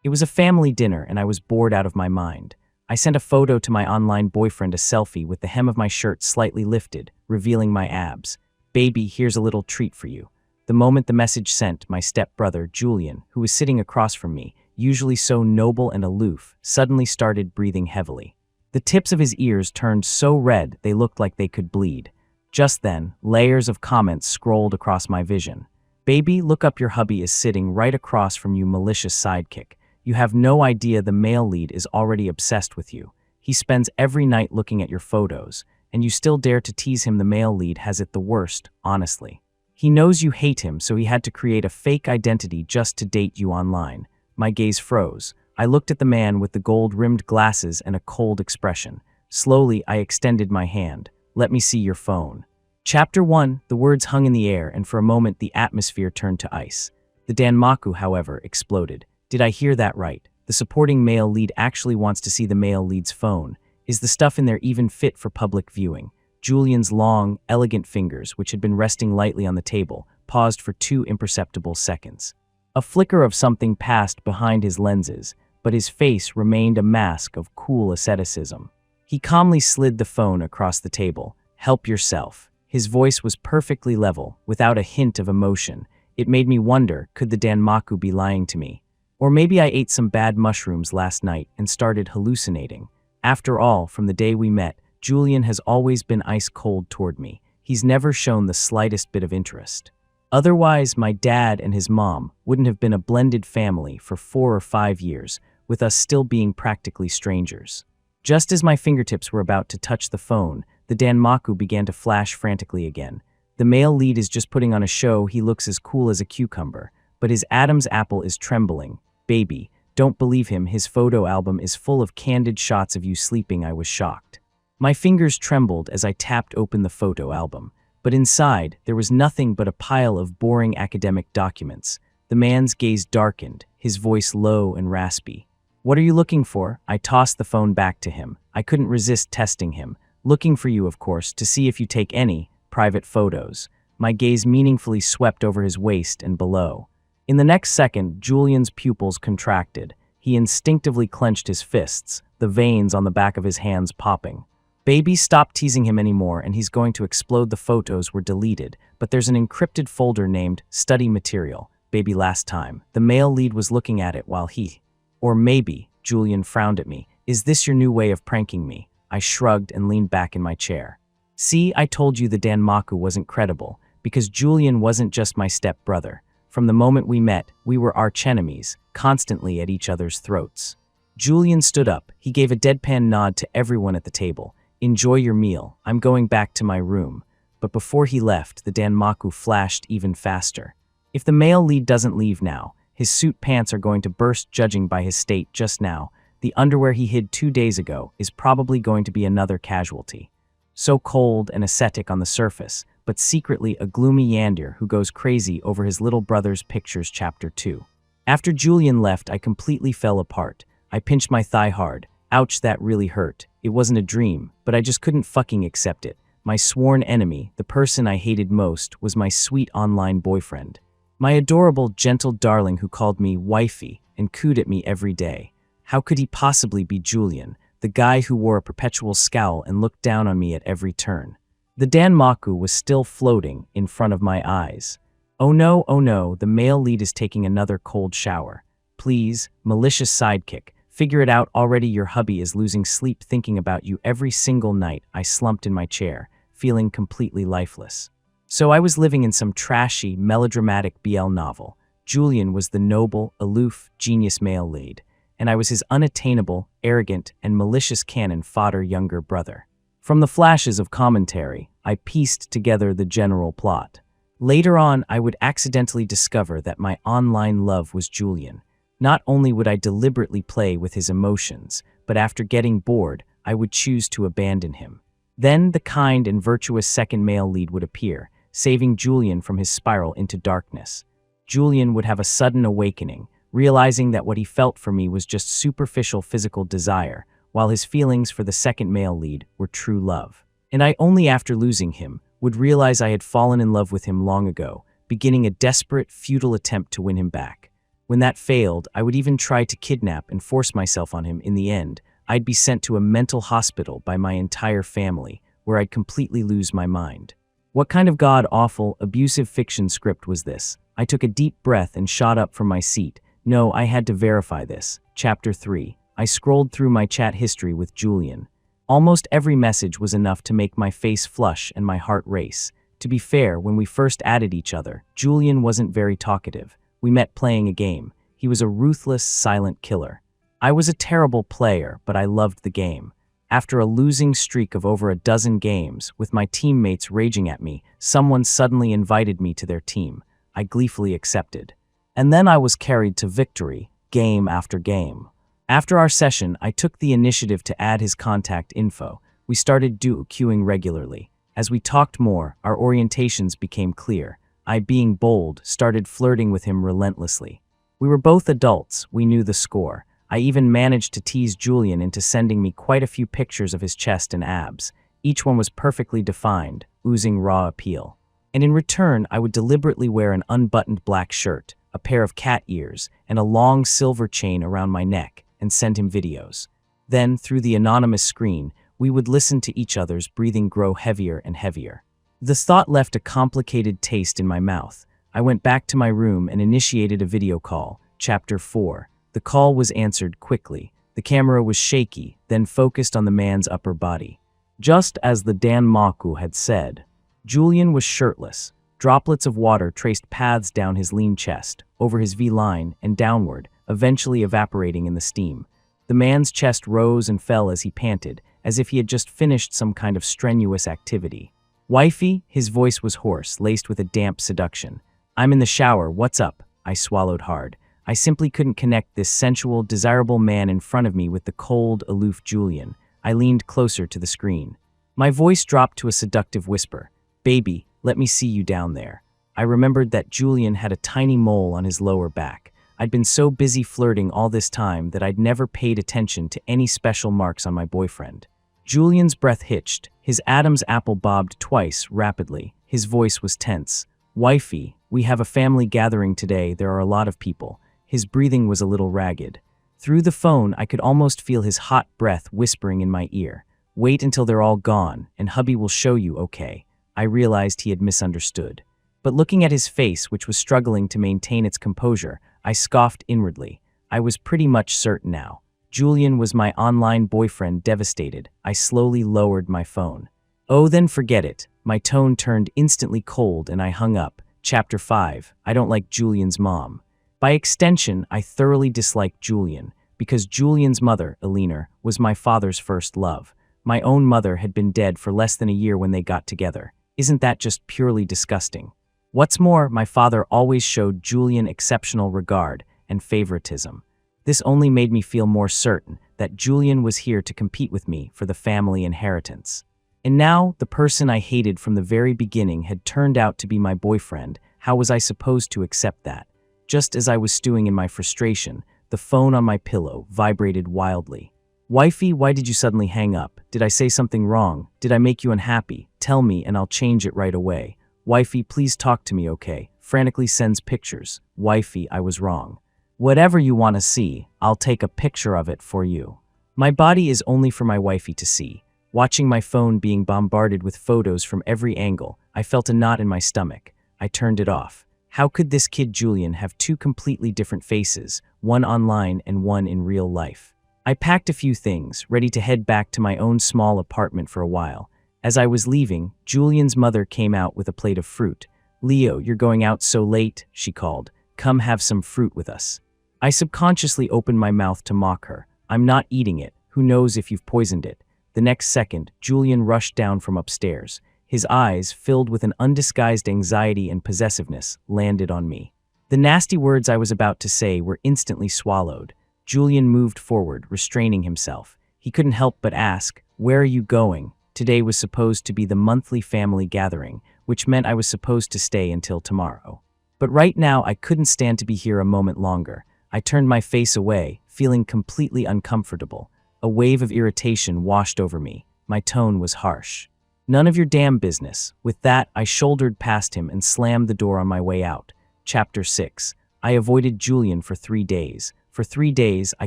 It was a family dinner and I was bored out of my mind. I sent a photo to my online boyfriend, a selfie with the hem of my shirt slightly lifted, revealing my abs. "Baby, here's a little treat for you." The moment the message sent, my stepbrother, Julian, who was sitting across from me, usually so noble and aloof, suddenly started breathing heavily. The tips of his ears turned so red they looked like they could bleed. Just then, layers of comments scrolled across my vision. "Baby, look up, your hubby is sitting right across from you, malicious sidekick. You have no idea the male lead is already obsessed with you. He spends every night looking at your photos, and you still dare to tease him. The male lead has it the worst, honestly. He knows you hate him, so he had to create a fake identity just to date you online." My gaze froze. I looked at the man with the gold-rimmed glasses and a cold expression. Slowly, I extended my hand. "Let me see your phone." Chapter 1, the words hung in the air, and for a moment the atmosphere turned to ice. The Danmaku, however, exploded. Did I hear that right? The supporting male lead actually wants to see the male lead's phone. Is the stuff in there even fit for public viewing? Julian's long, elegant fingers, which had been resting lightly on the table, paused for 2 imperceptible seconds. A flicker of something passed behind his lenses, but his face remained a mask of cool asceticism. He calmly slid the phone across the table. "Help yourself." His voice was perfectly level, without a hint of emotion. It made me wonder, could the Danmaku be lying to me? Or maybe I ate some bad mushrooms last night and started hallucinating. After all, from the day we met, Julian has always been ice-cold toward me. He's never shown the slightest bit of interest. Otherwise, my dad and his mom wouldn't have been a blended family for 4 or 5 years, with us still being practically strangers. Just as my fingertips were about to touch the phone, the Danmaku began to flash frantically again. The male lead is just putting on a show. He looks as cool as a cucumber, but his Adam's apple is trembling. "Baby, don't believe him. His photo album is full of candid shots of you sleeping." I was shocked. My fingers trembled as I tapped open the photo album, but inside there was nothing but a pile of boring academic documents. The man's gaze darkened, his voice low and raspy. "What are you looking for?" I tossed the phone back to him. I couldn't resist testing him. "Looking for you, of course, to see if you take any private photos." My gaze meaningfully swept over his waist and below. In the next second, Julian's pupils contracted. He instinctively clenched his fists, the veins on the back of his hands popping. "Baby, stop teasing him anymore and he's going to explode." The photos were deleted, but there's an encrypted folder named Study Material. "Baby, last time." The male lead was looking at it while he... Or maybe, Julian frowned at me. "Is this your new way of pranking me?" I shrugged and leaned back in my chair. "See, I told you the Danmaku wasn't credible, because Julian wasn't just my stepbrother. From the moment we met, we were archenemies, constantly at each other's throats." Julian stood up. He gave a deadpan nod to everyone at the table. "Enjoy your meal. I'm going back to my room." But before he left, the Danmaku flashed even faster. If the male lead doesn't leave now, his suit pants are going to burst. Judging by his state just now, the underwear he hid 2 days ago is probably going to be another casualty. So cold and ascetic on the surface, but secretly a gloomy Yandir who goes crazy over his little brother's pictures. Chapter 2. After Julian left, I completely fell apart. I pinched my thigh hard. Ouch, that really hurt. It wasn't a dream, but I just couldn't fucking accept it. My sworn enemy, the person I hated most, was my sweet online boyfriend. My adorable, gentle darling who called me wifey and cooed at me every day. How could he possibly be Julian, the guy who wore a perpetual scowl and looked down on me at every turn? The Danmaku was still floating in front of my eyes. Oh no, the male lead is taking another cold shower. "Please, malicious sidekick, figure it out already. Your hubby is losing sleep thinking about you every single night." I slumped in my chair, feeling completely lifeless. So I was living in some trashy, melodramatic BL novel. Julian was the noble, aloof, genius male lead, and I was his unattainable, arrogant, and malicious cannon fodder younger brother. From the flashes of commentary, I pieced together the general plot. Later on, I would accidentally discover that my online love was Julian. Not only would I deliberately play with his emotions, but after getting bored, I would choose to abandon him. Then the kind and virtuous second male lead would appear, saving Julian from his spiral into darkness. Julian would have a sudden awakening, realizing that what he felt for me was just superficial physical desire, while his feelings for the second male lead were true love. And I only after losing him would realize I had fallen in love with him long ago, beginning a desperate, futile attempt to win him back. When that failed, I would even try to kidnap and force myself on him. In the end, I'd be sent to a mental hospital by my entire family, where I'd completely lose my mind. What kind of god-awful, abusive fiction script was this? I took a deep breath and shot up from my seat. No, I had to verify this. Chapter 3. I scrolled through my chat history with Julian. Almost every message was enough to make my face flush and my heart race. To be fair, when we first added each other, Julian wasn't very talkative. We met playing a game. He was a ruthless, silent killer. I was a terrible player, but I loved the game. After a losing streak of over a dozen games, with my teammates raging at me, someone suddenly invited me to their team. I gleefully accepted. And then I was carried to victory, game after game. After our session, I took the initiative to add his contact info. We started queuing regularly. As we talked more, our orientations became clear. I, being bold, started flirting with him relentlessly. We were both adults, we knew the score. I even managed to tease Julian into sending me quite a few pictures of his chest and abs. Each one was perfectly defined, oozing raw appeal. And in return, I would deliberately wear an unbuttoned black shirt, a pair of cat ears, and a long silver chain around my neck, and send him videos. Then, through the anonymous screen, we would listen to each other's breathing grow heavier and heavier. The thought left a complicated taste in my mouth. I went back to my room and initiated a video call. Chapter 4. The call was answered quickly. The camera was shaky, then focused on the man's upper body. Just as the Dan Maku had said, Julian was shirtless. Droplets of water traced paths down his lean chest, over his V-line, and downward, eventually evaporating in the steam. The man's chest rose and fell as he panted, as if he had just finished some kind of strenuous activity. Wifey, his voice was hoarse, laced with a damp seduction. I'm in the shower, what's up? I swallowed hard. I simply couldn't connect this sensual, desirable man in front of me with the cold, aloof Julian. I leaned closer to the screen. My voice dropped to a seductive whisper. Baby, let me see you down there. I remembered that Julian had a tiny mole on his lower back. I'd been so busy flirting all this time that I'd never paid attention to any special marks on my boyfriend. Julian's breath hitched. His Adam's apple bobbed twice, rapidly. His voice was tense. Wifey, we have a family gathering today. There are a lot of people. His breathing was a little ragged. Through the phone, I could almost feel his hot breath whispering in my ear. Wait until they're all gone, and hubby will show you, okay? I realized he had misunderstood. But looking at his face, which was struggling to maintain its composure, I scoffed inwardly. I was pretty much certain now. Julian was my online boyfriend. Devastated, I slowly lowered my phone. Oh, then forget it. My tone turned instantly cold and I hung up. Chapter 5. I don't like Julian's mom. By extension, I thoroughly disliked Julian, because Julian's mother, Elena, was my father's first love. My own mother had been dead for less than a year when they got together. Isn't that just purely disgusting? What's more, my father always showed Julian exceptional regard and favoritism. This only made me feel more certain that Julian was here to compete with me for the family inheritance. And now, the person I hated from the very beginning had turned out to be my boyfriend. How was I supposed to accept that? Just as I was stewing in my frustration, the phone on my pillow vibrated wildly. Wifey, why did you suddenly hang up? Did I say something wrong? Did I make you unhappy? Tell me and I'll change it right away. Wifey, please talk to me, okay? Frantically sends pictures. Wifey, I was wrong. Whatever you want to see, I'll take a picture of it for you. My body is only for my wifey to see. Watching my phone being bombarded with photos from every angle, I felt a knot in my stomach. I turned it off. How could this kid Julian have two completely different faces, one online and one in real life? I packed a few things, ready to head back to my own small apartment for a while. As I was leaving, Julian's mother came out with a plate of fruit. Leo, you're going out so late, she called. Come have some fruit with us. I subconsciously opened my mouth to mock her. I'm not eating it. Who knows if you've poisoned it? The next second, Julian rushed down from upstairs. His eyes, filled with an undisguised anxiety and possessiveness, landed on me. The nasty words I was about to say were instantly swallowed. Julian moved forward, restraining himself. He couldn't help but ask, "Where are you going?" Today was supposed to be the monthly family gathering, which meant I was supposed to stay until tomorrow. But right now, I couldn't stand to be here a moment longer. I turned my face away, feeling completely uncomfortable. A wave of irritation washed over me. My tone was harsh. None of your damn business. With that, I shouldered past him and slammed the door on my way out. Chapter 6. I avoided Julian for 3 days. For 3 days, I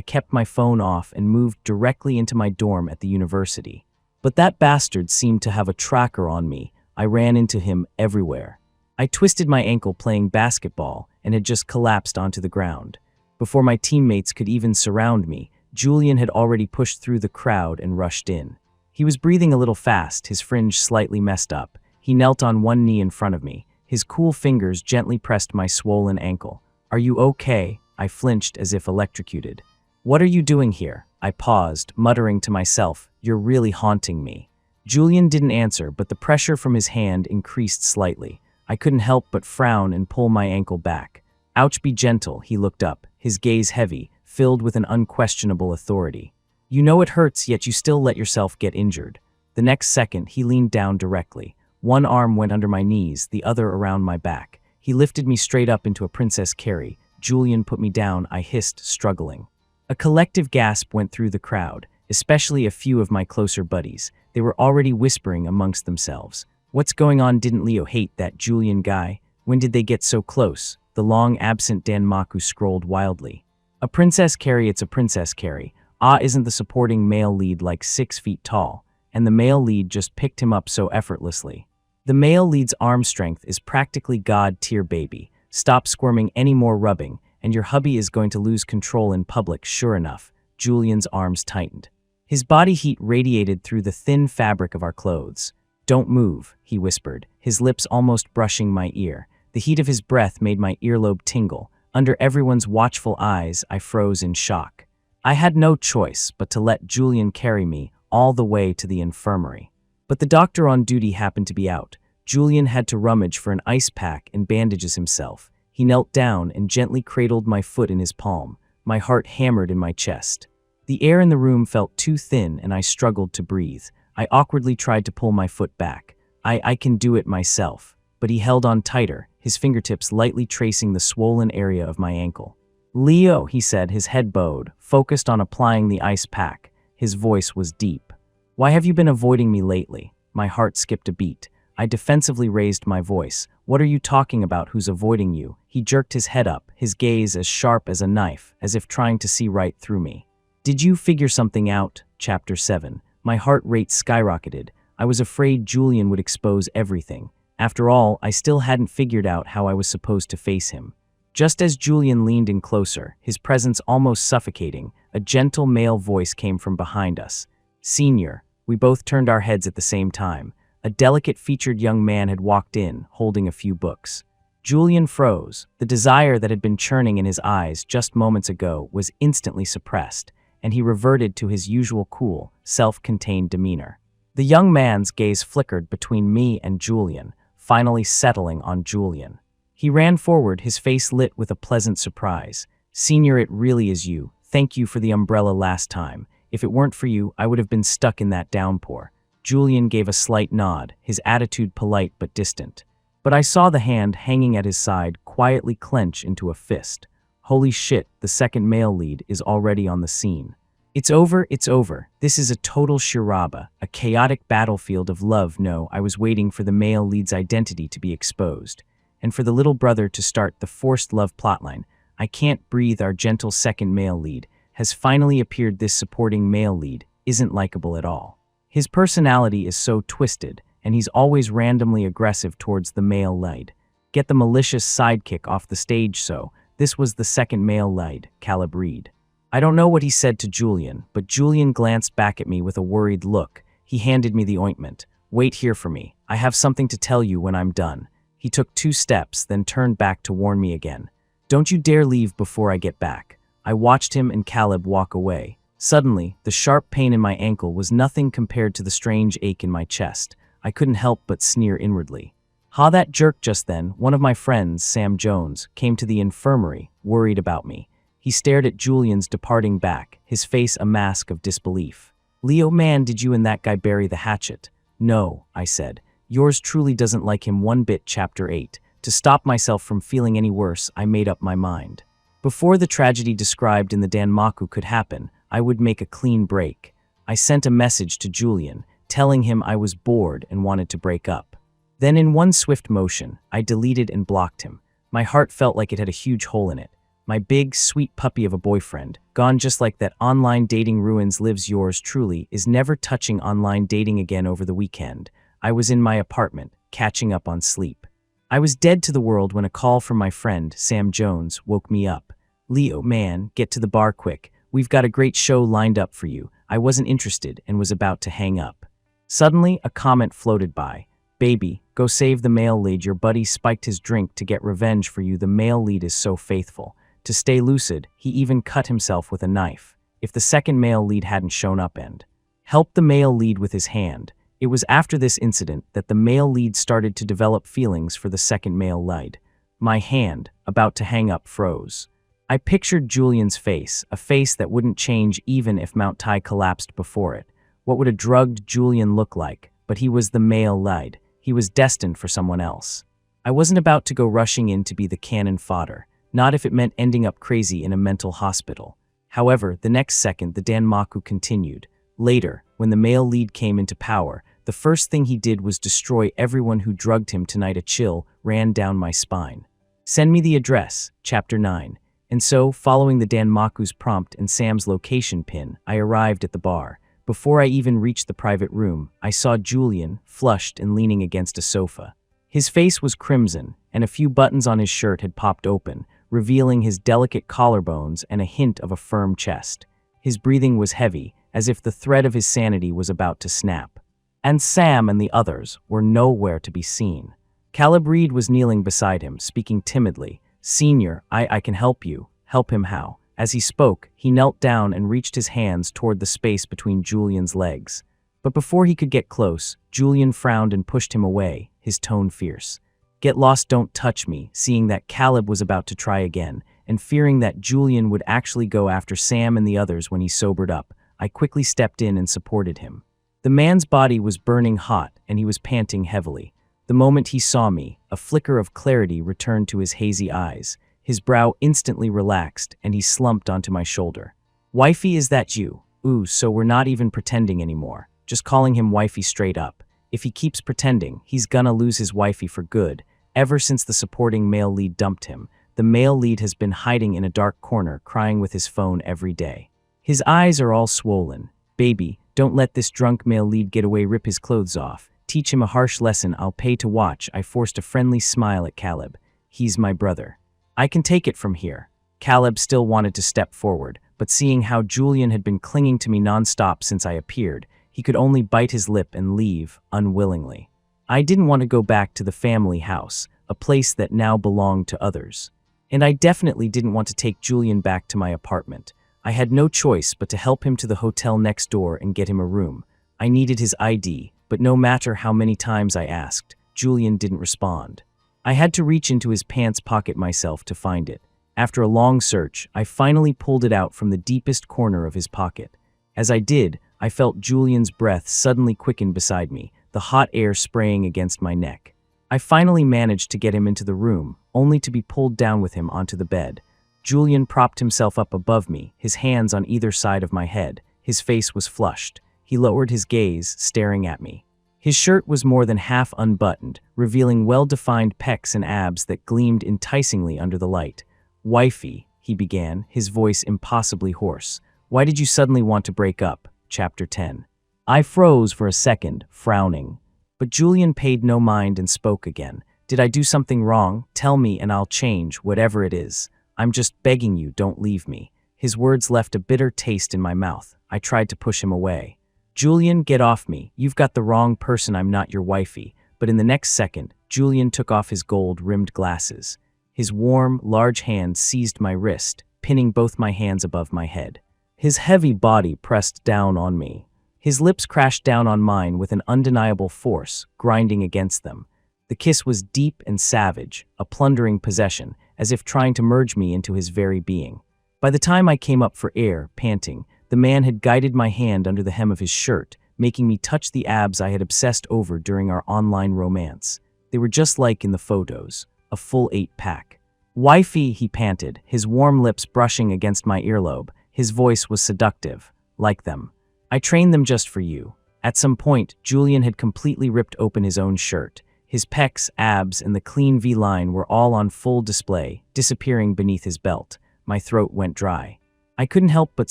kept my phone off and moved directly into my dorm at the university. But that bastard seemed to have a tracker on me. I ran into him everywhere. I twisted my ankle playing basketball and had just collapsed onto the ground. Before my teammates could even surround me, Julian had already pushed through the crowd and rushed in. He was breathing a little fast, his fringe slightly messed up. He knelt on one knee in front of me. His cool fingers gently pressed my swollen ankle. "Are you okay?" I flinched as if electrocuted. "What are you doing here?" I paused, muttering to myself, "You're really haunting me." Julian didn't answer, but the pressure from his hand increased slightly. I couldn't help but frown and pull my ankle back. "Ouch, be gentle," he looked up, his gaze heavy, filled with an unquestionable authority. "You know it hurts, yet you still let yourself get injured." The next second, he leaned down directly. One arm went under my knees, the other around my back. He lifted me straight up into a Princess Carry. Julian put me down, I hissed, struggling. A collective gasp went through the crowd, especially a few of my closer buddies. They were already whispering amongst themselves. "What's going on? Didn't Leo hate that Julian guy? When did they get so close?" The long absent Danmaku scrolled wildly. "A Princess Carry, it's a Princess Carry. Isn't the supporting male lead like 6 feet tall? And the male lead just picked him up so effortlessly. The male lead's arm strength is practically God-tier, baby. Stop squirming, any more rubbing, and your hubby is going to lose control in public." Sure enough, Julian's arms tightened. His body heat radiated through the thin fabric of our clothes. "Don't move," he whispered, his lips almost brushing my ear. The heat of his breath made my earlobe tingle. Under everyone's watchful eyes, I froze in shock. I had no choice but to let Julian carry me all the way to the infirmary. But the doctor on duty happened to be out. Julian had to rummage for an ice pack and bandages himself. He knelt down and gently cradled my foot in his palm. My heart hammered in my chest. The air in the room felt too thin and I struggled to breathe. I awkwardly tried to pull my foot back. I can do it myself. But he held on tighter, his fingertips lightly tracing the swollen area of my ankle. "Leo," he said, his head bowed, focused on applying the ice pack. His voice was deep. "Why have you been avoiding me lately?" My heart skipped a beat. I defensively raised my voice. "What are you talking about? Who's avoiding you?" He jerked his head up, his gaze as sharp as a knife, as if trying to see right through me. "Did you figure something out?" Chapter 7. My heart rate skyrocketed. I was afraid Julian would expose everything. After all, I still hadn't figured out how I was supposed to face him. Just as Julian leaned in closer, his presence almost suffocating, a gentle male voice came from behind us. "Senior." We both turned our heads at the same time. A delicate-featured young man had walked in, holding a few books. Julian froze. The desire that had been churning in his eyes just moments ago was instantly suppressed, and he reverted to his usual cool, self-contained demeanor. The young man's gaze flickered between me and Julian, finally settling on Julian. He ran forward, his face lit with a pleasant surprise. "Senior, it really is you. Thank you for the umbrella last time. If it weren't for you, I would have been stuck in that downpour." Julian gave a slight nod, his attitude polite but distant. But I saw the hand hanging at his side quietly clench into a fist. Holy shit, the second male lead is already on the scene. It's over. This is a total charaba, a chaotic battlefield of love. No, I was waiting for the male lead's identity to be exposed, and for the little brother to start the forced love plotline. I can't breathe. Our gentle second male lead has finally appeared. This supporting male lead isn't likable at all. His personality is so twisted, and he's always randomly aggressive towards the male lead. Get the malicious sidekick off the stage. So, this was the second male lead, Caleb Reed. I don't know what he said to Julian, but Julian glanced back at me with a worried look. He handed me the ointment. "Wait here for me. I have something to tell you when I'm done." He took 2 steps, then turned back to warn me again. "Don't you dare leave before I get back." I watched him and Caleb walk away. Suddenly, the sharp pain in my ankle was nothing compared to the strange ache in my chest. I couldn't help but sneer inwardly. That jerk just then, one of my friends, Sam Jones, came to the infirmary, worried about me. He stared at Julian's departing back, his face a mask of disbelief. "Leo, man, did you and that guy bury the hatchet?" "No," I said. "Yours truly doesn't like him one bit." Chapter 8. To stop myself from feeling any worse, I made up my mind. Before the tragedy described in the Danmaku could happen, I would make a clean break. I sent a message to Julian, telling him I was bored and wanted to break up. Then in one swift motion, I deleted and blocked him. My heart felt like it had a huge hole in it. My big, sweet puppy of a boyfriend, gone just like that online dating ruins lives yours truly, is never touching online dating again over the weekend. I was in my apartment, catching up on sleep. I was dead to the world when a call from my friend, Sam Jones, woke me up. "Leo, man, get to the bar quick. We've got a great show lined up for you." I wasn't interested and was about to hang up. Suddenly, a comment floated by. "Baby, go save the male lead. Your buddy spiked his drink to get revenge for you. The male lead is so faithful." To stay lucid, he even cut himself with a knife. If the second male lead hadn't shown up and helped the male lead with his hand. It was after this incident that the male lead started to develop feelings for the second male lead. My hand, about to hang up, froze. I pictured Julian's face, a face that wouldn't change even if Mount Tai collapsed before it. What would a drugged Julian look like? But he was the male lead. He was destined for someone else. I wasn't about to go rushing in to be the cannon fodder, not if it meant ending up crazy in a mental hospital. However, the next second the Danmaku continued. Later, when the male lead came into power, the first thing he did was destroy everyone who drugged him tonight. A chill ran down my spine. "Send me the address," Chapter 9. And so, following the Danmaku's prompt and Sam's location pin, I arrived at the bar. Before I even reached the private room, I saw Julian, flushed and leaning against a sofa. His face was crimson, and a few buttons on his shirt had popped open, revealing his delicate collarbones and a hint of a firm chest. His breathing was heavy, as if the thread of his sanity was about to snap. And Sam and the others were nowhere to be seen. Caleb Reed was kneeling beside him, speaking timidly. "Senior, I can help you." "Help him how?" As he spoke, he knelt down and reached his hands toward the space between Julian's legs. But before he could get close, Julian frowned and pushed him away, his tone fierce. "Get lost, don't touch me." Seeing that Caleb was about to try again, and fearing that Julian would actually go after Sam and the others when he sobered up, I quickly stepped in and supported him. The man's body was burning hot, and he was panting heavily. The moment he saw me, a flicker of clarity returned to his hazy eyes. His brow instantly relaxed, and he slumped onto my shoulder. "Wifey, is that you? Ooh, so we're not even pretending anymore. Just calling him wifey straight up. If he keeps pretending, he's gonna lose his wifey for good. Ever since the supporting male lead dumped him, the male lead has been hiding in a dark corner, crying with his phone every day. His eyes are all swollen. Baby, don't let this drunk male lead get away. Rip his clothes off. Teach him a harsh lesson. I'll pay to watch." I forced a friendly smile at Caleb. "He's my brother. I can take it from here." Caleb still wanted to step forward, but seeing how Julian had been clinging to me nonstop since I appeared, he could only bite his lip and leave, unwillingly. I didn't want to go back to the family house, a place that now belonged to others. And I definitely didn't want to take Julian back to my apartment. I had no choice but to help him to the hotel next door and get him a room. I needed his ID, but no matter how many times I asked, Julian didn't respond. I had to reach into his pants pocket myself to find it. After a long search, I finally pulled it out from the deepest corner of his pocket. As I did, I felt Julian's breath suddenly quicken beside me, the hot air spraying against my neck. I finally managed to get him into the room, only to be pulled down with him onto the bed. Julian propped himself up above me, his hands on either side of my head. His face was flushed. He lowered his gaze, staring at me. His shirt was more than half unbuttoned, revealing well-defined pecs and abs that gleamed enticingly under the light. "Wifey," he began, his voice impossibly hoarse. "Why did you suddenly want to break up?" Chapter 10. I froze for a second, frowning. But Julian paid no mind and spoke again. "Did I do something wrong? Tell me and I'll change, whatever it is. I'm just begging you, don't leave me." His words left a bitter taste in my mouth. I tried to push him away. "Julian, get off me. You've got the wrong person. I'm not your wifey." But in the next second, Julian took off his gold-rimmed glasses. His warm, large hand seized my wrist, pinning both my hands above my head. His heavy body pressed down on me. His lips crashed down on mine with an undeniable force, grinding against them. The kiss was deep and savage, a plundering possession, as if trying to merge me into his very being. By the time I came up for air, panting, the man had guided my hand under the hem of his shirt, making me touch the abs I had obsessed over during our online romance. They were just like in the photos, a full 8-pack. "Wifey," he panted, his warm lips brushing against my earlobe. His voice was seductive, like them. "I trained them just for you." At some point, Julian had completely ripped open his own shirt. His pecs, abs, and the clean V-line were all on full display, disappearing beneath his belt. My throat went dry. I couldn't help but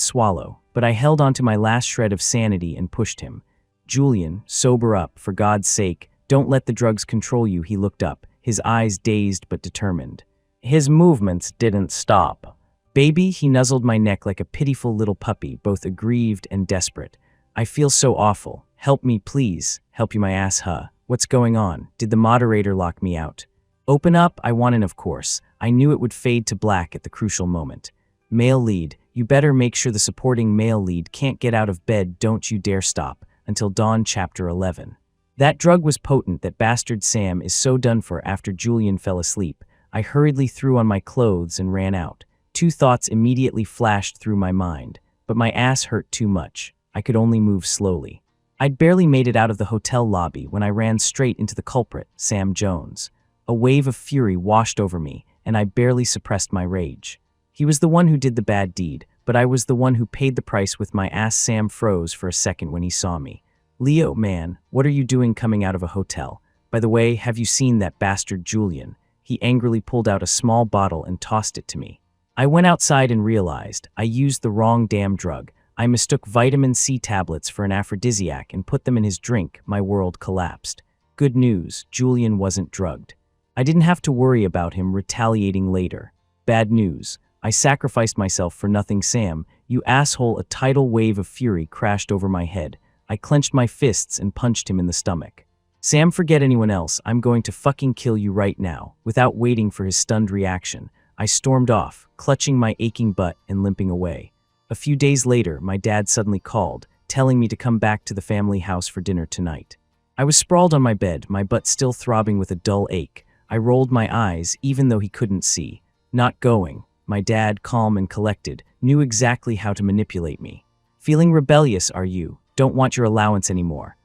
swallow, but I held onto my last shred of sanity and pushed him. "Julian, sober up, for God's sake. Don't let the drugs control you." He looked up, his eyes dazed but determined. His movements didn't stop. "Baby," he nuzzled my neck like a pitiful little puppy, both aggrieved and desperate. "I feel so awful. Help me, please." "Help you, my ass, huh? What's going on? Did the moderator lock me out?" "Open up," I wanted, of course. I knew it would fade to black at the crucial moment. "Male lead, you better make sure the supporting male lead can't get out of bed. Don't you dare stop. Until dawn." Chapter 11. That drug was potent. That bastard Sam is so done for. After Julian fell asleep, I hurriedly threw on my clothes and ran out. Two thoughts immediately flashed through my mind, but my ass hurt too much. I could only move slowly. I'd barely made it out of the hotel lobby when I ran straight into the culprit, Sam Jones. A wave of fury washed over me, and I barely suppressed my rage. He was the one who did the bad deed, but I was the one who paid the price with my ass. Sam froze for a second when he saw me. "Leo, man, what are you doing coming out of a hotel? By the way, have you seen that bastard Julian?" He angrily pulled out a small bottle and tossed it to me. I went outside and realized I used the wrong damn drug. I mistook vitamin C tablets for an aphrodisiac and put them in his drink. My world collapsed. Good news, Julian wasn't drugged. I didn't have to worry about him retaliating later. Bad news, I sacrificed myself for nothing. "Sam, you asshole." A tidal wave of fury crashed over my head. I clenched my fists and punched him in the stomach. "Sam, forget anyone else. I'm going to fucking kill you right now." Without waiting for his stunned reaction, I stormed off, clutching my aching butt and limping away. A few days later, my dad suddenly called, telling me to come back to the family house for dinner tonight. I was sprawled on my bed, my butt still throbbing with a dull ache. I rolled my eyes, even though he couldn't see. "Not going." My dad, calm and collected, knew exactly how to manipulate me. "Feeling rebellious, are you? Don't want your allowance anymore."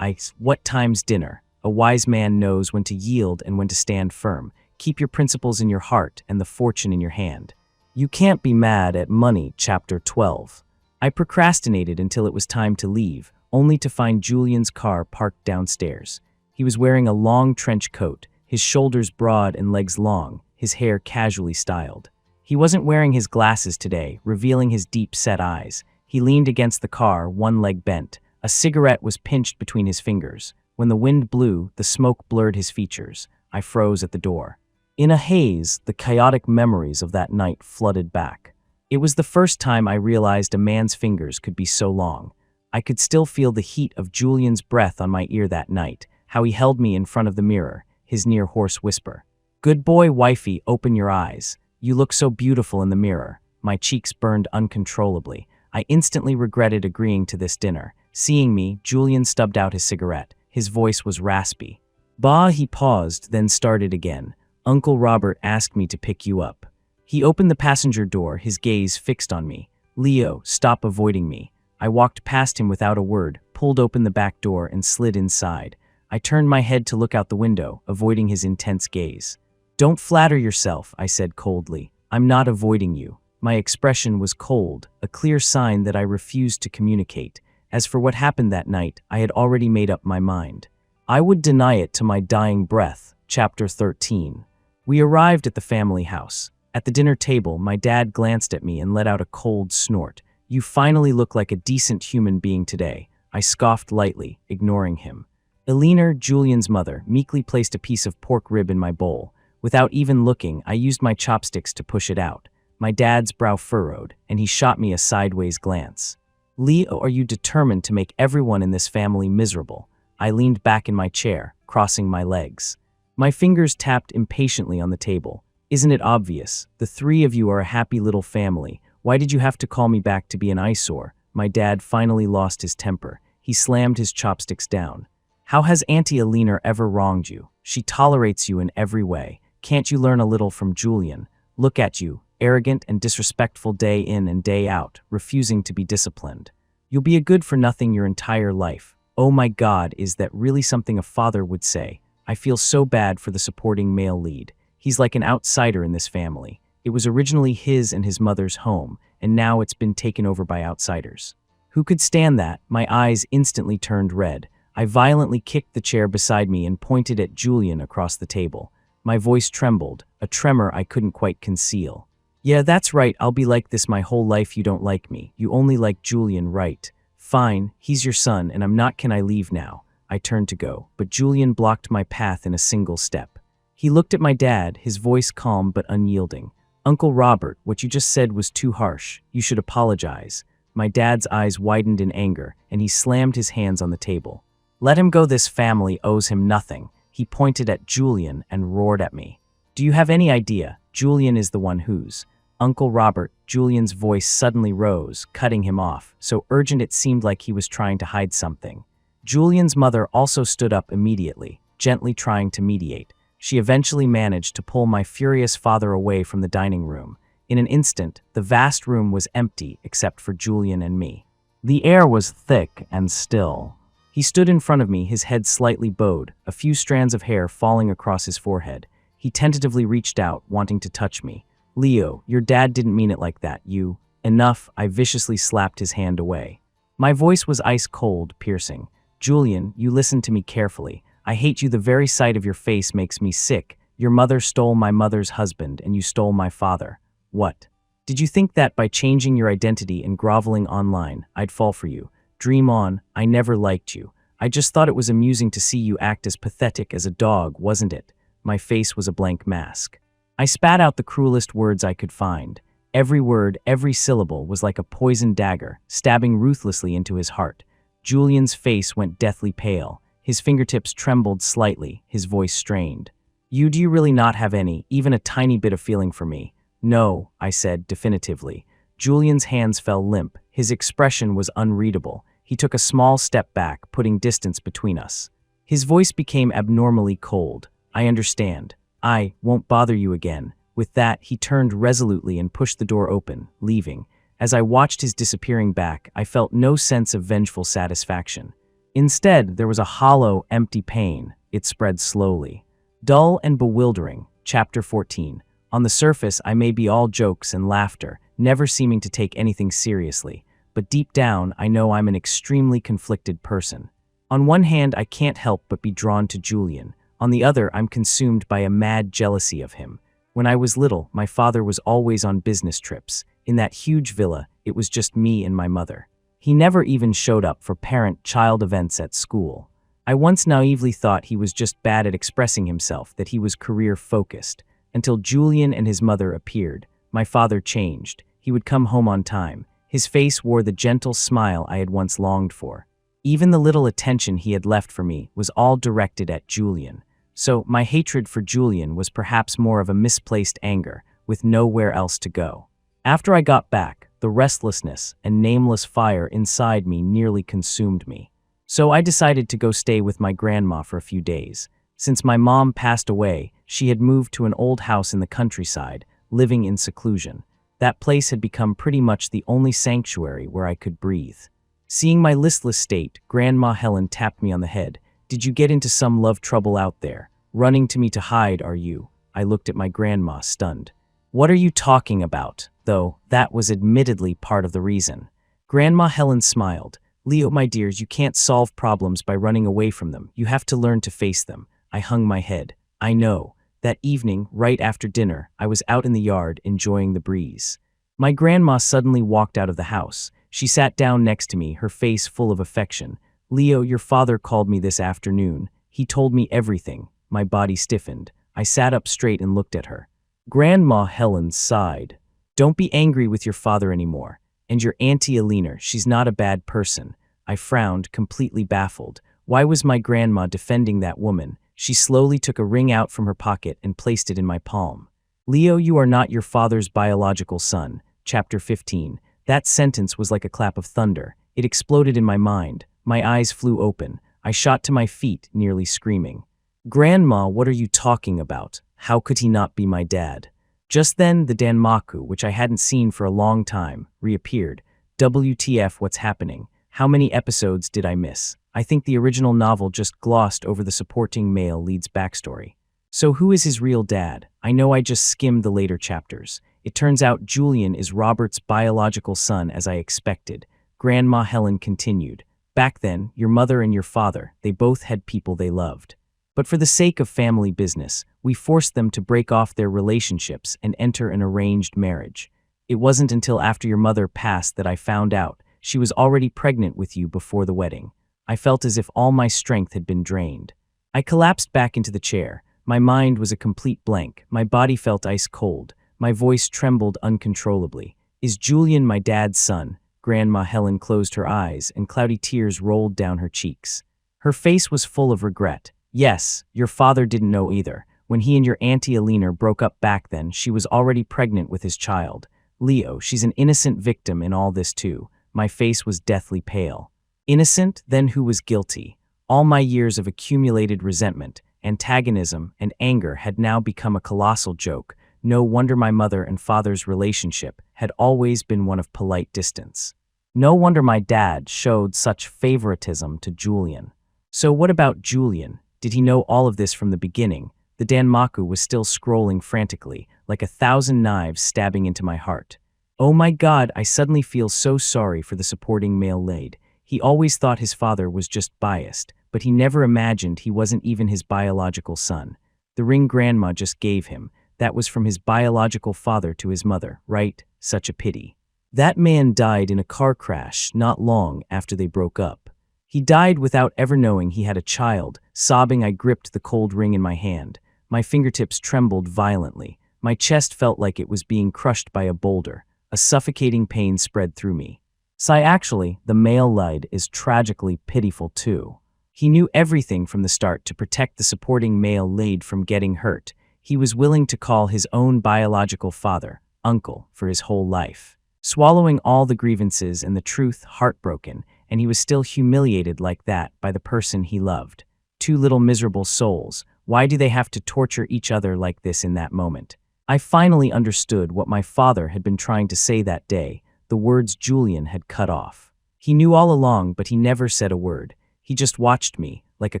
"What time's dinner?" A wise man knows when to yield and when to stand firm. Keep your principles in your heart and the fortune in your hand. You can't be mad at money. Chapter 12. I procrastinated until it was time to leave, only to find Julian's car parked downstairs. He was wearing a long trench coat, his shoulders broad and legs long, his hair casually styled. He wasn't wearing his glasses today, revealing his deep-set eyes. He leaned against the car, one leg bent. A cigarette was pinched between his fingers. When the wind blew, the smoke blurred his features. I froze at the door. In a haze, the chaotic memories of that night flooded back. It was the first time I realized a man's fingers could be so long. I could still feel the heat of Julian's breath on my ear that night, how he held me in front of the mirror, his near hoarse whisper. "Good boy, wifey, open your eyes. You look so beautiful in the mirror." My cheeks burned uncontrollably. I instantly regretted agreeing to this dinner. Seeing me, Julian stubbed out his cigarette. His voice was raspy. "Bah," he paused, then started again. "Uncle Robert asked me to pick you up." He opened the passenger door, his gaze fixed on me. "Leo, stop avoiding me." I walked past him without a word, pulled open the back door, and slid inside. I turned my head to look out the window, avoiding his intense gaze. "Don't flatter yourself," I said coldly. "I'm not avoiding you." My expression was cold, a clear sign that I refused to communicate. As for what happened that night, I had already made up my mind. I would deny it to my dying breath. Chapter 13. We arrived at the family house. At the dinner table, my dad glanced at me and let out a cold snort. "You finally look like a decent human being today." I scoffed lightly, ignoring him. Eleanor, Julian's mother, meekly placed a piece of pork rib in my bowl. Without even looking, I used my chopsticks to push it out. My dad's brow furrowed, and he shot me a sideways glance. "Leo, are you determined to make everyone in this family miserable?" I leaned back in my chair, crossing my legs. My fingers tapped impatiently on the table. "Isn't it obvious? The three of you are a happy little family. Why did you have to call me back to be an eyesore?" My dad finally lost his temper. He slammed his chopsticks down. "How has Auntie Eleanor ever wronged you? She tolerates you in every way. Can't you learn a little from Julian? Look at you, arrogant and disrespectful day in and day out, refusing to be disciplined. You'll be a good-for-nothing your entire life. Oh my God, is that really something a father would say? I feel so bad for the supporting male lead. He's like an outsider in this family. It was originally his and his mother's home, and now it's been taken over by outsiders. Who could stand that?" My eyes instantly turned red. I violently kicked the chair beside me and pointed at Julian across the table. My voice trembled, a tremor I couldn't quite conceal. Yeah, that's right, I'll be like this my whole life. You don't like me. You only like Julian, right? Fine, he's your son, and I'm not. Can I leave now? I turned to go, but Julian blocked my path in a single step. He looked at my dad, his voice calm but unyielding. Uncle Robert, what you just said was too harsh. You should apologize. My dad's eyes widened in anger, and he slammed his hands on the table. Let him go. This family owes him nothing. He pointed at Julian and roared at me. Do you have any idea? Julian is the one who's. Uncle Robert, Julian's voice suddenly rose, cutting him off, so urgent it seemed like he was trying to hide something. Julian's mother also stood up immediately, gently trying to mediate. She eventually managed to pull my furious father away from the dining room. In an instant, the vast room was empty except for Julian and me. The air was thick and still. He stood in front of me, his head slightly bowed, a few strands of hair falling across his forehead. He tentatively reached out, wanting to touch me. Leo, your dad didn't mean it like that, you. Enough, I viciously slapped his hand away. My voice was ice cold, piercing. Julian, you listen to me carefully. I hate you. The very sight of your face makes me sick. Your mother stole my mother's husband, and you stole my father. What? Did you think that by changing your identity and groveling online, I'd fall for you? Dream on. I never liked you. I just thought it was amusing to see you act as pathetic as a dog, wasn't it? My face was a blank mask. I spat out the cruelest words I could find. Every word, every syllable was like a poisoned dagger, stabbing ruthlessly into his heart. Julian's face went deathly pale. His fingertips trembled slightly, his voice strained. Do you really not have any, even a tiny bit of feeling for me? No, I said definitively. Julian's hands fell limp. His expression was unreadable. He took a small step back, putting distance between us. His voice became abnormally cold. I understand. I won't bother you again. With that, he turned resolutely and pushed the door open, leaving. As I watched his disappearing back, I felt no sense of vengeful satisfaction. Instead, there was a hollow, empty pain. It spread slowly. Dull and bewildering. Chapter 14. On the surface, I may be all jokes and laughter, never seeming to take anything seriously. But deep down, I know I'm an extremely conflicted person. On one hand, I can't help but be drawn to Julian. On the other, I'm consumed by a mad jealousy of him. When I was little, my father was always on business trips. In that huge villa, it was just me and my mother. He never even showed up for parent-child events at school. I once naively thought he was just bad at expressing himself, that he was career-focused. Until Julian and his mother appeared, my father changed. He would come home on time. His face wore the gentle smile I had once longed for. Even the little attention he had left for me was all directed at Julian. So my hatred for Julian was perhaps more of a misplaced anger, with nowhere else to go. After I got back, the restlessness and nameless fire inside me nearly consumed me. So I decided to go stay with my grandma for a few days. Since my mom passed away, she had moved to an old house in the countryside, living in seclusion. That place had become pretty much the only sanctuary where I could breathe. Seeing my listless state, Grandma Helen tapped me on the head. Did you get into some love trouble out there? Running to me to hide, are you? I looked at my grandma, stunned. What are you talking about? Though, that was admittedly part of the reason. Grandma Helen smiled. Leo, my dears, you can't solve problems by running away from them. You have to learn to face them. I hung my head. I know. That evening, right after dinner, I was out in the yard enjoying the breeze. My grandma suddenly walked out of the house. She sat down next to me, her face full of affection. Leo, your father called me this afternoon. He told me everything. My body stiffened. I sat up straight and looked at her. Grandma Helen sighed. Don't be angry with your father anymore. And your Auntie Alina, she's not a bad person. I frowned, completely baffled. Why was my grandma defending that woman? She slowly took a ring out from her pocket and placed it in my palm. Leo, you are not your father's biological son. Chapter 15. That sentence was like a clap of thunder. It exploded in my mind. My eyes flew open. I shot to my feet, nearly screaming. Grandma, what are you talking about? How could he not be my dad? Just then, the Danmaku, which I hadn't seen for a long time, reappeared. WTF, what's happening? How many episodes did I miss? I think the original novel just glossed over the supporting male lead's backstory. So who is his real dad? I know I just skimmed the later chapters. It turns out Julian is Robert's biological son, as I expected. Grandma Helen continued. Back then, your mother and your father, they both had people they loved. But for the sake of family business, we forced them to break off their relationships and enter an arranged marriage. It wasn't until after your mother passed that I found out she was already pregnant with you before the wedding. I felt as if all my strength had been drained. I collapsed back into the chair. My mind was a complete blank. My body felt ice cold. My voice trembled uncontrollably. Is Julian my dad's son? Grandma Helen closed her eyes, and cloudy tears rolled down her cheeks. Her face was full of regret. Yes, your father didn't know either. When he and your Auntie Alina broke up back then, she was already pregnant with his child. Leo, she's an innocent victim in all this too. My face was deathly pale. Innocent? Then who was guilty? All my years of accumulated resentment, antagonism, and anger had now become a colossal joke. No wonder my mother and father's relationship had always been one of polite distance. No wonder my dad showed such favoritism to Julian. So what about Julian? Did he know all of this from the beginning? The Danmaku was still scrolling frantically, like 1,000 knives stabbing into my heart. Oh my God, I suddenly feel so sorry for the supporting male lead. He always thought his father was just biased, but he never imagined he wasn't even his biological son. The ring Grandma just gave him, that was from his biological father to his mother, right? Such a pity. That man died in a car crash not long after they broke up. He died without ever knowing he had a child. Sobbing, I gripped the cold ring in my hand. My fingertips trembled violently. My chest felt like it was being crushed by a boulder. A suffocating pain spread through me. Actually, the male lead is tragically pitiful too. He knew everything from the start to protect the supporting male lead from getting hurt. He was willing to call his own biological father, uncle, for his whole life. Swallowing all the grievances and the truth, heartbroken, and he was still humiliated like that by the person he loved. Two little miserable souls. Why do they have to torture each other like this in that moment? I finally understood what my father had been trying to say that day. The words Julian had cut off. He knew all along, but he never said a word. He just watched me, like a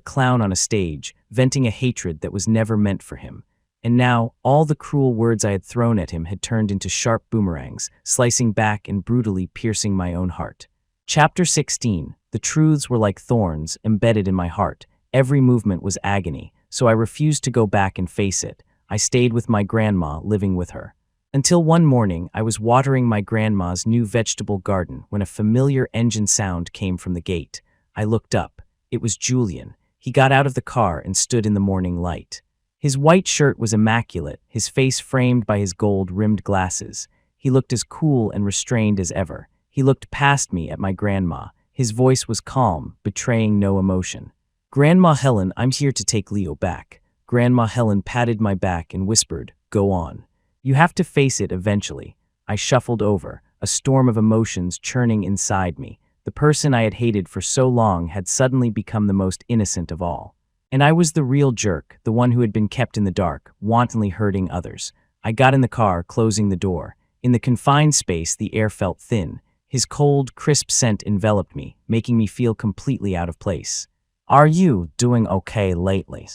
clown on a stage, venting a hatred that was never meant for him. And now, all the cruel words I had thrown at him had turned into sharp boomerangs, slicing back and brutally piercing my own heart. Chapter 16. The truths were like thorns, embedded in my heart. Every movement was agony, so I refused to go back and face it. I stayed with my grandma, living with her. Until one morning, I was watering my grandma's new vegetable garden when a familiar engine sound came from the gate. I looked up. It was Julian. He got out of the car and stood in the morning light. His white shirt was immaculate, his face framed by his gold-rimmed glasses. He looked as cool and restrained as ever. He looked past me at my grandma. His voice was calm, betraying no emotion. "Grandma Helen, I'm here to take Leo back." Grandma Helen patted my back and whispered, "Go on. You have to face it eventually." I shuffled over, a storm of emotions churning inside me. The person I had hated for so long had suddenly become the most innocent of all. And I was the real jerk, the one who had been kept in the dark, wantonly hurting others. I got in the car, closing the door. In the confined space, the air felt thin. His cold, crisp scent enveloped me, making me feel completely out of place. "Are you doing okay lately?"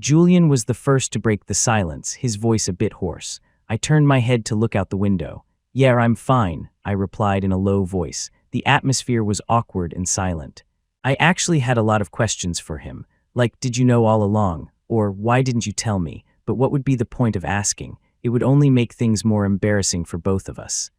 Julian was the first to break the silence, his voice a bit hoarse. I turned my head to look out the window. "Yeah, I'm fine," I replied in a low voice. The atmosphere was awkward and silent. I actually had a lot of questions for him. Like, did you know all along? Or, why didn't you tell me? But what would be the point of asking? It would only make things more embarrassing for both of us.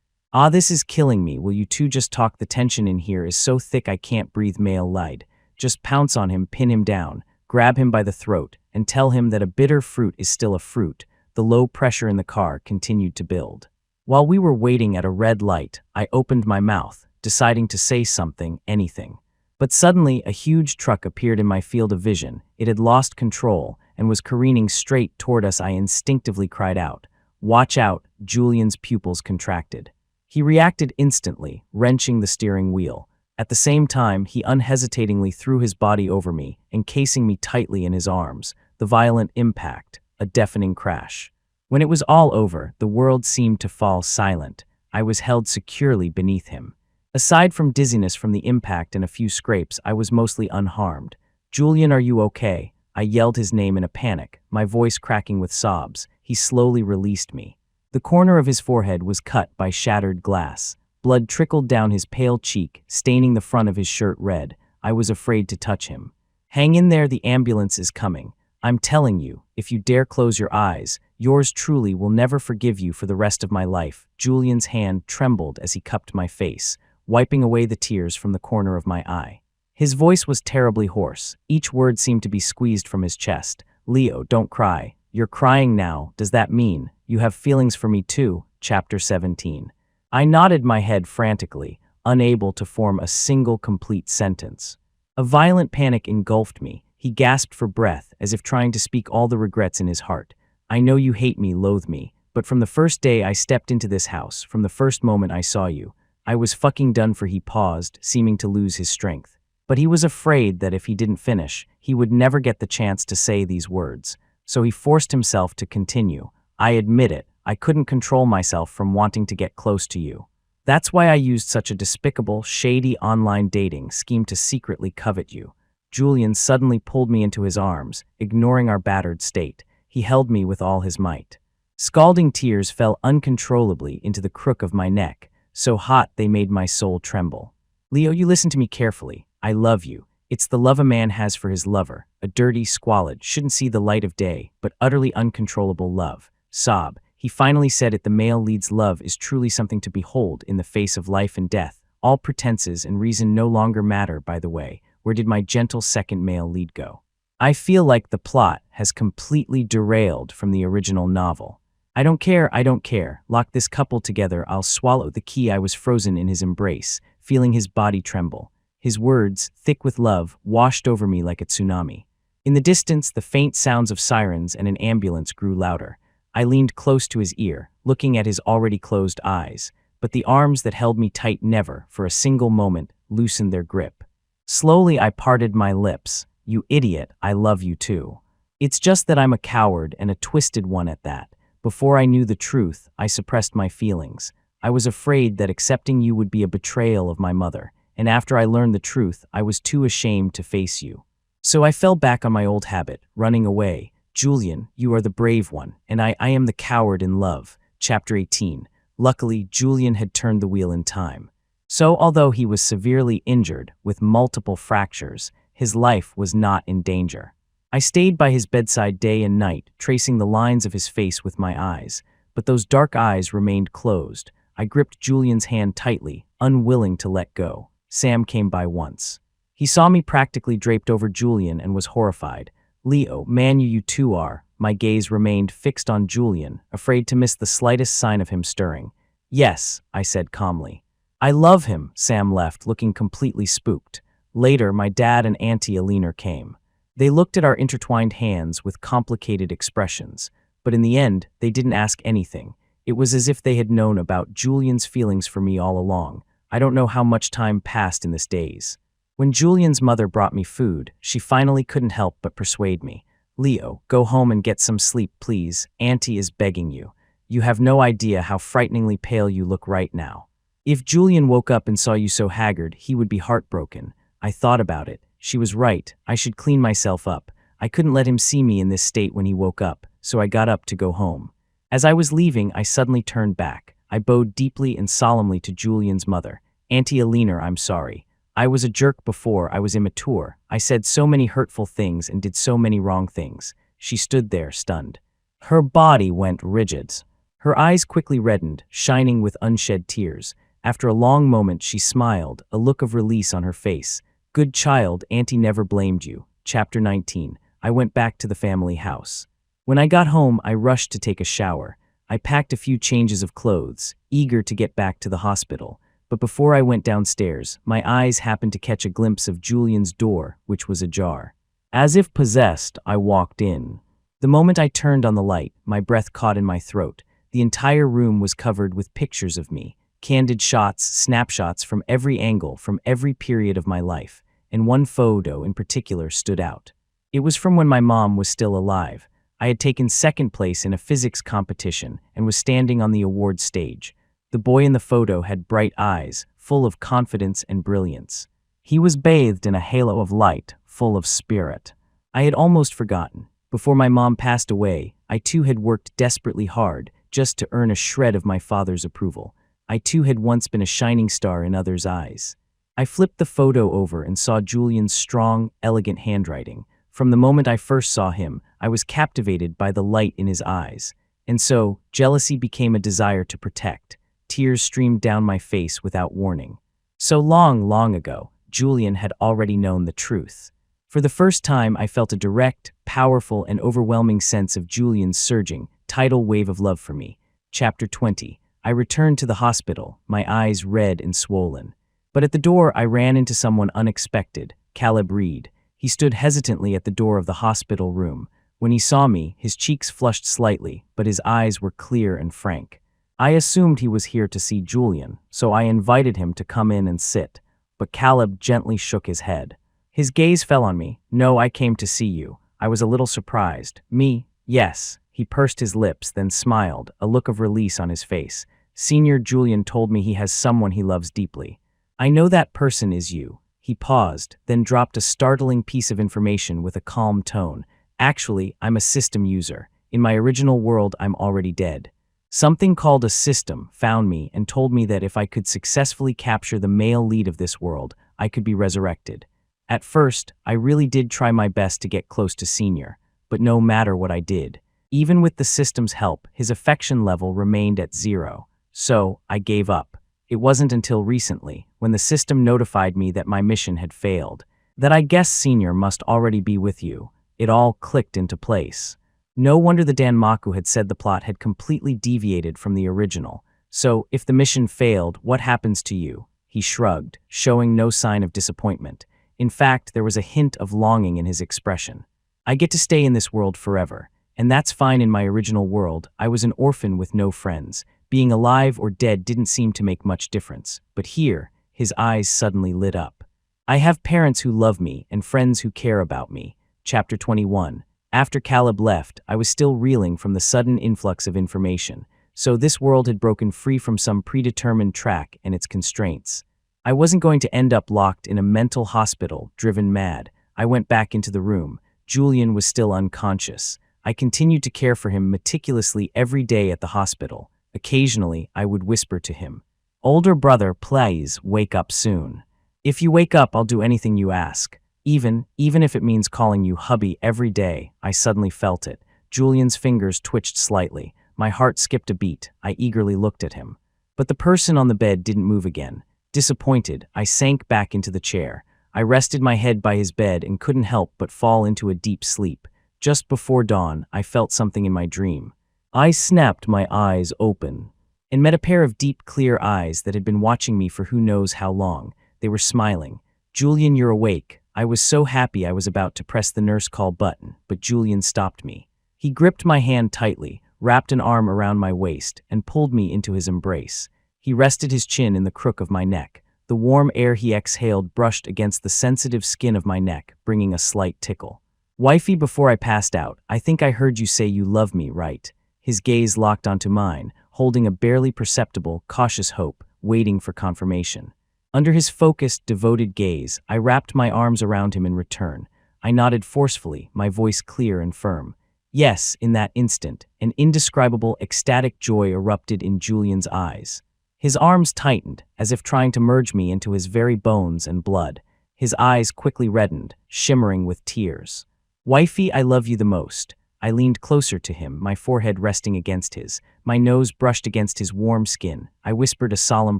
This is killing me. Will you two just talk? The tension in here is so thick I can't breathe. Male lied. Just pounce on him, pin him down, grab him by the throat, and tell him that a bitter fruit is still a fruit. The low pressure in the car continued to build. While we were waiting at a red light, I opened my mouth, deciding to say something, anything. But suddenly, a huge truck appeared in my field of vision. It had lost control and was careening straight toward us. I instinctively cried out, "Watch out!" Julian's pupils contracted. He reacted instantly, wrenching the steering wheel. At the same time, he unhesitatingly threw his body over me, encasing me tightly in his arms. The violent impact, a deafening crash. When it was all over, the world seemed to fall silent. I was held securely beneath him. Aside from dizziness from the impact and a few scrapes, I was mostly unharmed. "Julian, are you okay?" I yelled his name in a panic, my voice cracking with sobs. He slowly released me. The corner of his forehead was cut by shattered glass. Blood trickled down his pale cheek, staining the front of his shirt red. I was afraid to touch him. Hang in there, the ambulance is coming. I'm telling you, if you dare close your eyes, yours truly will never forgive you for the rest of my life. Julian's hand trembled as he cupped my face, wiping away the tears from the corner of my eye. His voice was terribly hoarse. Each word seemed to be squeezed from his chest. Leo, don't cry. You're crying now. Does that mean you have feelings for me too? Chapter 17. I nodded my head frantically, unable to form a single complete sentence. A violent panic engulfed me. He gasped for breath, as if trying to speak all the regrets in his heart. I know you hate me, loathe me, but from the first day I stepped into this house, from the first moment I saw you, I was fucking done for. He paused, seeming to lose his strength. But he was afraid that if he didn't finish, he would never get the chance to say these words. So he forced himself to continue. I admit it, I couldn't control myself from wanting to get close to you. That's why I used such a despicable, shady online dating scheme to secretly covet you. Julian suddenly pulled me into his arms, ignoring our battered state. He held me with all his might. Scalding tears fell uncontrollably into the crook of my neck, so hot they made my soul tremble. Leo, you listen to me carefully. I love you. It's the love a man has for his lover, a dirty, squalid, shouldn't see the light of day, but utterly uncontrollable love. Sob. He finally said it. The male lead's love is truly something to behold in the face of life and death. All pretenses and reason no longer matter, by the way. Where did my gentle second male lead go? I feel like the plot has completely derailed from the original novel. I don't care. Lock this couple together. I'll swallow the key. I was frozen in his embrace, feeling his body tremble. His words, thick with love, washed over me like a tsunami. In the distance, the faint sounds of sirens and an ambulance grew louder. I leaned close to his ear, looking at his already closed eyes, but the arms that held me tight never, for a single moment, loosened their grip. Slowly, I parted my lips. You idiot, I love you too. It's just that I'm a coward and a twisted one at that. Before I knew the truth, I suppressed my feelings. I was afraid that accepting you would be a betrayal of my mother, and after I learned the truth, I was too ashamed to face you. So I fell back on my old habit, running away. Julian, you are the brave one, and I am the coward in love. Chapter 18. Luckily, Julian had turned the wheel in time. So, although he was severely injured, with multiple fractures, his life was not in danger. I stayed by his bedside day and night, tracing the lines of his face with my eyes, but those dark eyes remained closed. I gripped Julian's hand tightly, unwilling to let go. Sam came by once. He saw me practically draped over Julian and was horrified. Leo, man, you too are. My gaze remained fixed on Julian, afraid to miss the slightest sign of him stirring. Yes, I said calmly. I love him, Sam left, looking completely spooked. Later, my dad and Auntie Alina came. They looked at our intertwined hands with complicated expressions, but in the end, they didn't ask anything. It was as if they had known about Julian's feelings for me all along. I don't know how much time passed in this daze. When Julian's mother brought me food, she finally couldn't help but persuade me. Leo, go home and get some sleep, please. Auntie is begging you. You have no idea how frighteningly pale you look right now. If Julian woke up and saw you so haggard, he would be heartbroken. I thought about it. She was right. I should clean myself up. I couldn't let him see me in this state when he woke up, so I got up to go home. As I was leaving, I suddenly turned back. I bowed deeply and solemnly to Julian's mother. Auntie Alina, I'm sorry. I was a jerk before. I was immature. I said so many hurtful things and did so many wrong things. She stood there, stunned. Her body went rigid. Her eyes quickly reddened, shining with unshed tears. After a long moment, she smiled, a look of release on her face. Good child, Auntie never blamed you. Chapter 19. I went back to the family house. When I got home, I rushed to take a shower. I packed a few changes of clothes, eager to get back to the hospital. But before I went downstairs, my eyes happened to catch a glimpse of Julian's door, which was ajar. As if possessed, I walked in. The moment I turned on the light, my breath caught in my throat. The entire room was covered with pictures of me. Candid shots, snapshots from every angle, from every period of my life, and one photo in particular stood out. It was from when my mom was still alive. I had taken second place in a physics competition and was standing on the award stage. The boy in the photo had bright eyes, full of confidence and brilliance. He was bathed in a halo of light, full of spirit. I had almost forgotten. Before my mom passed away, I too had worked desperately hard just to earn a shred of my father's approval. I too had once been a shining star in others' eyes. I flipped the photo over and saw Julian's strong, elegant handwriting. From the moment I first saw him, I was captivated by the light in his eyes. And so, jealousy became a desire to protect. Tears streamed down my face without warning. So long ago, Julian had already known the truth. For the first time, I felt a direct, powerful, and overwhelming sense of Julian's surging, tidal wave of love for me. Chapter 20. I returned to the hospital, my eyes red and swollen. But at the door, I ran into someone unexpected, Caleb Reed. He stood hesitantly at the door of the hospital room. When he saw me, his cheeks flushed slightly, but his eyes were clear and frank. I assumed he was here to see Julian, so I invited him to come in and sit. But Caleb gently shook his head. His gaze fell on me. "No, I came to see you." I was a little surprised. "Me? Yes." He pursed his lips, then smiled, a look of release on his face. "Senior Julian told me he has someone he loves deeply. I know that person is you." He paused, then dropped a startling piece of information with a calm tone. "Actually, I'm a system user. In my original world, I'm already dead. Something called a system found me and told me that if I could successfully capture the male lead of this world, I could be resurrected. At first, I really did try my best to get close to Senior, but no matter what I did, even with the system's help, his affection level remained at 0. So, I gave up. It wasn't until recently, when the system notified me that my mission had failed, that I guessed Senior must already be with you. It all clicked into place. No wonder the Danmaku had said the plot had completely deviated from the original. So, if the mission failed, what happens to you? He shrugged, showing no sign of disappointment. In fact, there was a hint of longing in his expression. "I get to stay in this world forever, and that's fine. In my original world, I was an orphan with no friends. Being alive or dead didn't seem to make much difference. But here," his eyes suddenly lit up. "I have parents who love me and friends who care about me." Chapter 21. After Caleb left, I was still reeling from the sudden influx of information. So this world had broken free from some predetermined track and its constraints. I wasn't going to end up locked in a mental hospital, driven mad. I went back into the room. Julian was still unconscious. I continued to care for him meticulously every day at the hospital. Occasionally, I would whisper to him, "Older brother, please wake up soon. If you wake up, I'll do anything you ask. Even if it means calling you hubby every day." I suddenly felt it. Julian's fingers twitched slightly. My heart skipped a beat. I eagerly looked at him. But the person on the bed didn't move again. Disappointed, I sank back into the chair. I rested my head by his bed and couldn't help but fall into a deep sleep. Just before dawn, I felt something in my dream. I snapped my eyes open and met a pair of deep, clear eyes that had been watching me for who knows how long. They were smiling. "Julian, you're awake." I was so happy I was about to press the nurse call button, but Julian stopped me. He gripped my hand tightly, wrapped an arm around my waist, and pulled me into his embrace. He rested his chin in the crook of my neck. The warm air he exhaled brushed against the sensitive skin of my neck, bringing a slight tickle. "Wifey, before I passed out, I think I heard you say you love me, right?" His gaze locked onto mine, holding a barely perceptible, cautious hope, waiting for confirmation. Under his focused, devoted gaze, I wrapped my arms around him in return. I nodded forcefully, my voice clear and firm. Yes, in that instant, an indescribable, ecstatic joy erupted in Julian's eyes. His arms tightened, as if trying to merge me into his very bones and blood. His eyes quickly reddened, shimmering with tears. "Wifey, I love you the most." I leaned closer to him, my forehead resting against his. My nose brushed against his warm skin. I whispered a solemn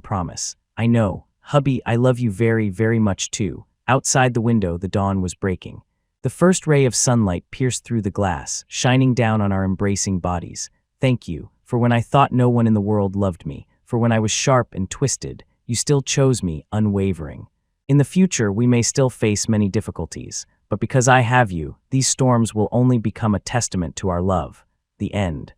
promise. "I know. Hubby, I love you very, very much too." Outside the window, the dawn was breaking. The first ray of sunlight pierced through the glass, shining down on our embracing bodies. "Thank you, for when I thought no one in the world loved me, for when I was sharp and twisted, you still chose me, unwavering. In the future, we may still face many difficulties, but because I have you, these storms will only become a testament to our love." The end.